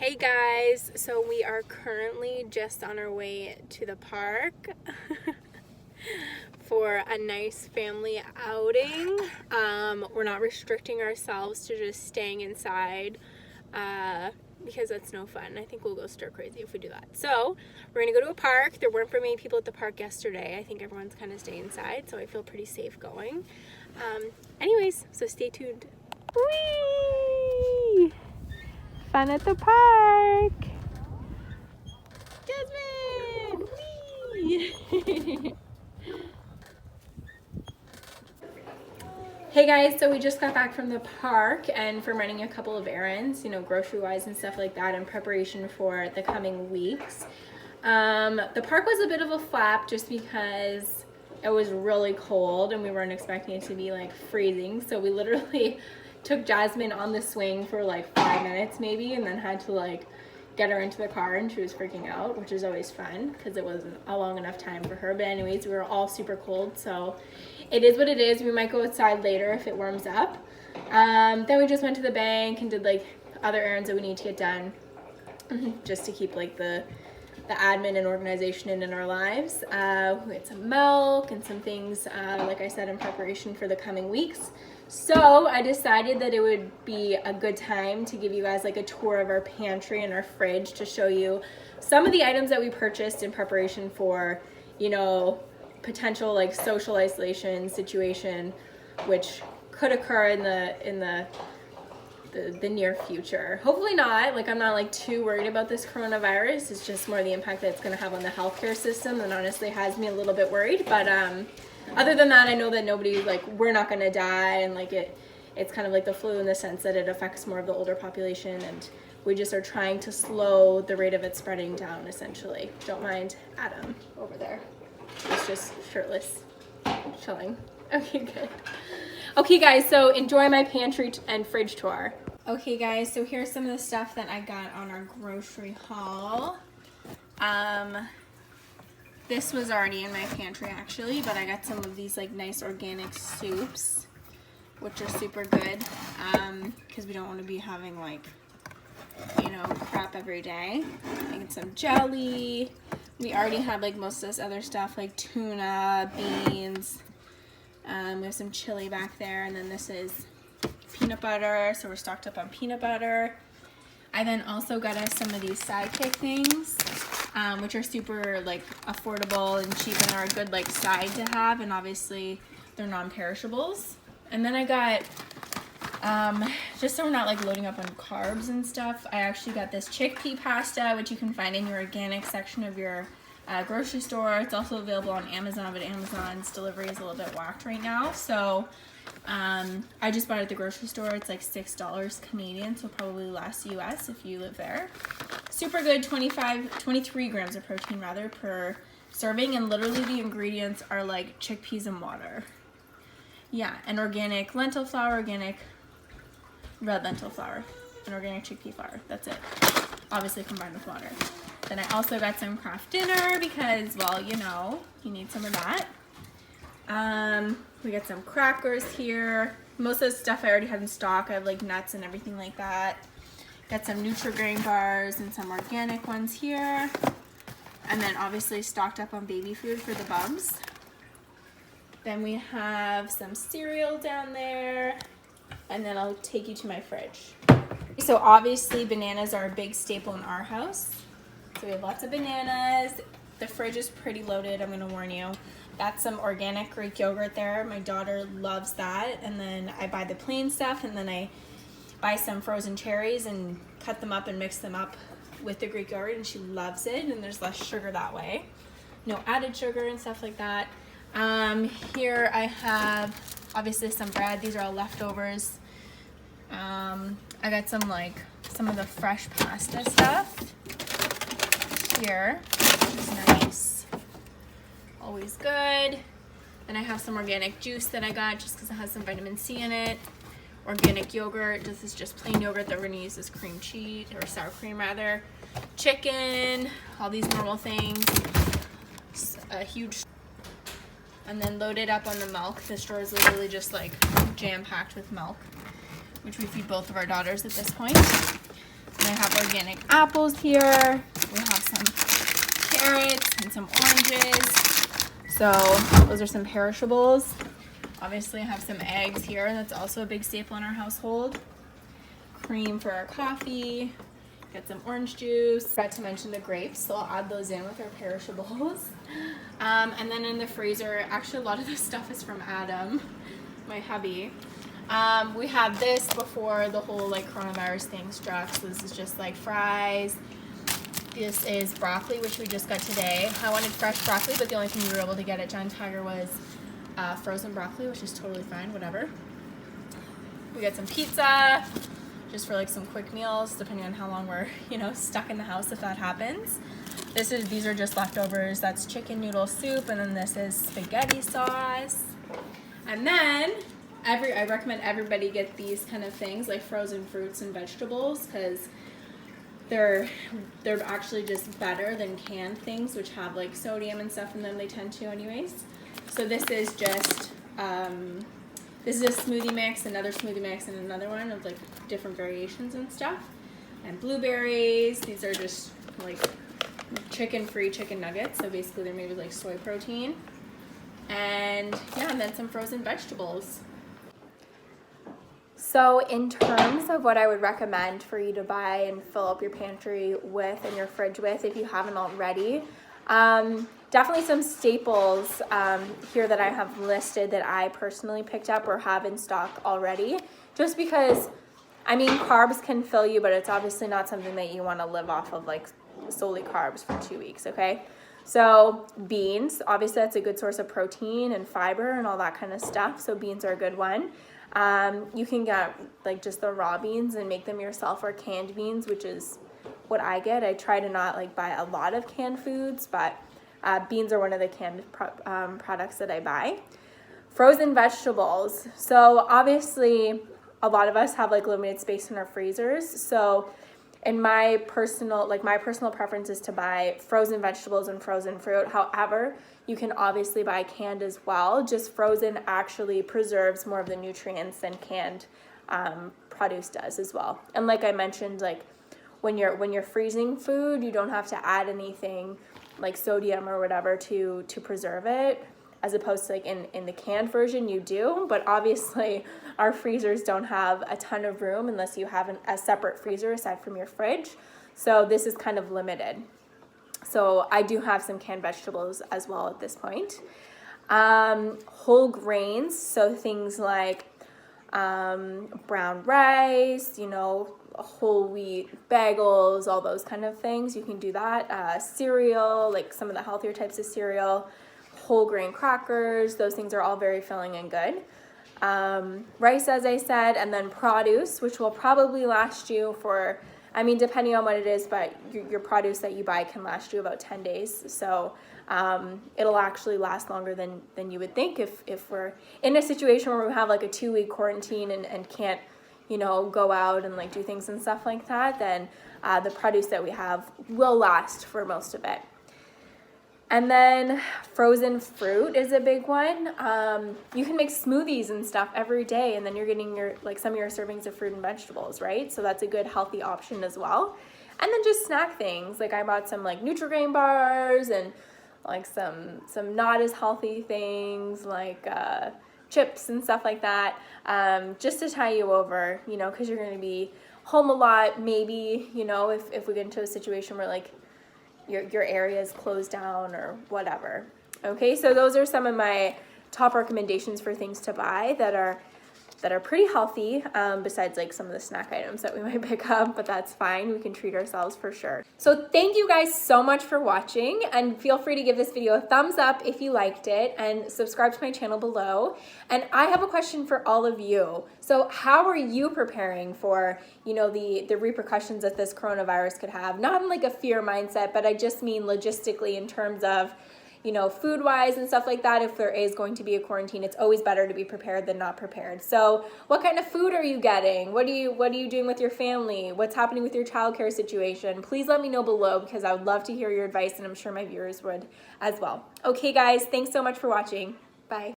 Hey guys, so we are currently just on our way to the park for a nice family outing. We're not restricting ourselves to just staying inside because that's no fun. I think we'll go stir crazy if we do that. So we're gonna go to a park. There weren't very many people at the park yesterday. I think everyone's kind of staying inside, so I feel pretty safe going. Anyways, so stay tuned. Whee! Fun at the park. Jasmine! Whee! Hey guys, so we just got back from the park and from running a couple of errands, grocery wise and stuff like that in preparation for the coming weeks. The park was a bit of a flap just because it was really cold and we weren't expecting it to be like freezing. So we literally took Jasmine on the swing for like 5 minutes maybe, and then had to like get her into the car, and she was freaking out, which is always fun because it wasn't a long enough time for her. But anyways, we were all super cold, so it is what it is. We might go outside later if it warms up. Then we just went to the bank and did like other errands that we need to get done just to keep like the admin and organization in our lives. We had some milk and some things, like I said, in preparation for the coming weeks. So I decided that it would be a good time to give you guys like a tour of our pantry and our fridge to show you some of the items that we purchased in preparation for, potential like social isolation situation, which could occur in the near future. Hopefully not. Like, I'm not like too worried about this coronavirus. It's just more the impact that it's going to have on the healthcare system, and honestly has me a little bit worried. But other than that, I know that nobody, like, we're not going to die, and like it's kind of like the flu in the sense that it affects more of the older population, and we just are trying to slow the rate of it spreading down, essentially. Don't mind Adam over there. He's just shirtless, chilling. Okay, good. Okay guys, so enjoy my pantry and fridge tour. Okay guys, so here's some of the stuff that I got on our grocery haul. This was already in my pantry actually, but I got some of these like nice organic soups, which are super good, because we don't want to be having like, crap every day. I got some jelly. We already had like most of this other stuff like tuna, beans. We have some chili back there, and then this is peanut butter, so we're stocked up on peanut butter. I then also got us some of these sidekick things, which are super like affordable and cheap and are a good like side to have, and obviously they're non-perishables. And then I got, just so we're not like loading up on carbs and stuff, I actually got this chickpea pasta, which you can find in your organic section of your grocery store. It's also available on Amazon, but Amazon's delivery is a little bit whacked right now. So I just bought it at the grocery store. It's like $6 Canadian, so probably less US if you live there. Super good, 23 grams of protein rather per serving, and literally the ingredients are like chickpeas and water. Yeah, and organic lentil flour, organic red lentil flour, and organic chickpea flour. That's it. Obviously combined with water. Then I also got some Kraft Dinner because, well, you need some of that. We got some crackers here. Most of the stuff I already had in stock. I have like nuts and everything like that. Got some Nutri-Grain bars and some organic ones here. And then obviously stocked up on baby food for the bubs. Then we have some cereal down there. And then I'll take you to my fridge. So obviously bananas are a big staple in our house. So we have lots of bananas. The fridge is pretty loaded, I'm gonna warn you. That's some organic Greek yogurt there. My daughter loves that. And then I buy the plain stuff, and then I buy some frozen cherries and cut them up and mix them up with the Greek yogurt, and she loves it, and there's less sugar that way. No added sugar and stuff like that. Here I have obviously some bread. These are all leftovers. I got some of the fresh pasta stuff here, which is nice. Always good. Then I have some organic juice that I got just because it has some vitamin C in it. Organic yogurt. This is just plain yogurt that we're going to use as cream cheese, or sour cream rather. Chicken, all these normal things. A huge. And then loaded up on the milk. The store is literally just like jam-packed with milk, which we feed both of our daughters at this point. And I have organic apples here. We have some carrots and some oranges. So those are some perishables. Obviously I have some eggs here. That's also a big staple in our household. Cream for our coffee. Get some orange juice. Forgot to mention the grapes, so I'll add those in with our perishables. And then in the freezer, actually a lot of this stuff is from Adam, my hubby. We had this before the whole like coronavirus thing struck. So this is just like fries. This is broccoli, which we just got today. I wanted fresh broccoli, but the only thing we were able to get at Giant Tiger was frozen broccoli, which is totally fine, whatever. We got some pizza, just for like some quick meals, depending on how long we're, stuck in the house, if that happens. These are just leftovers. That's chicken noodle soup, and then this is spaghetti sauce. And then I recommend everybody get these kind of things, like frozen fruits and vegetables, because they're actually just better than canned things, which have like sodium and stuff in them. They tend to anyways. So this is just this is a smoothie mix, another smoothie mix, and another one of like different variations and stuff. And blueberries. These are just like chicken-free chicken nuggets. So basically they're made with like soy protein. And yeah, and then some frozen vegetables. So in terms of what I would recommend for you to buy and fill up your pantry with and your fridge with, if you haven't already, definitely some staples here that I have listed that I personally picked up or have in stock already. Just because, carbs can fill you, but it's obviously not something that you want to live off of like solely carbs for 2 weeks, okay? So beans, obviously that's a good source of protein and fiber and all that kind of stuff. So beans are a good one. You can get like just the raw beans and make them yourself, or canned beans, which is what I get. I try to not like buy a lot of canned foods, but beans are one of the canned products that I buy. Frozen vegetables. So obviously a lot of us have like limited space in our freezers. So in my personal preference is to buy frozen vegetables and frozen fruit. However, you can obviously buy canned as well. Just frozen actually preserves more of the nutrients than canned produce does as well. And like I mentioned, like when you're freezing food, you don't have to add anything like sodium or whatever to preserve it, as opposed to like in the canned version you do. But obviously our freezers don't have a ton of room unless you have a separate freezer aside from your fridge. So this is kind of limited. So I do have some canned vegetables as well at this point. Whole grains, so things like brown rice, whole wheat bagels, all those kind of things. You can do that. Cereal, like some of the healthier types of cereal, whole grain crackers, those things are all very filling and good. Rice, as I said, and then produce, which will probably last you for, depending on what it is, but your produce that you buy can last you about 10 days. So it'll actually last longer than you would think if we're in a situation where we have like a 2-week quarantine and can't, go out and like do things and stuff like that, then the produce that we have will last for most of it. And then frozen fruit is a big one. You can make smoothies and stuff every day, and then you're getting some of your servings of fruit and vegetables, right? So that's a good healthy option as well. And then just snack things. Like I bought some like Nutri-Grain bars and like some not as healthy things like chips and stuff like that, just to tie you over, because you're going to be home a lot. Maybe, if we get into a situation where like your area is closed down or whatever. Okay, so those are some of my top recommendations for things to buy that are pretty healthy, besides like some of the snack items that we might pick up, but that's fine. We can treat ourselves for sure. So thank you guys so much for watching, and feel free to give this video a thumbs up if you liked it, and subscribe to my channel below. And I have a question for all of you. So how are you preparing for, the repercussions that this coronavirus could have? Not in like a fear mindset, but I just mean logistically in terms of, food-wise and stuff like that. If there is going to be a quarantine, it's always better to be prepared than not prepared. So what kind of food are you getting? What are you doing with your family? What's happening with your childcare situation? Please let me know below, because I would love to hear your advice, and I'm sure my viewers would as well. Okay, guys, thanks so much for watching. Bye.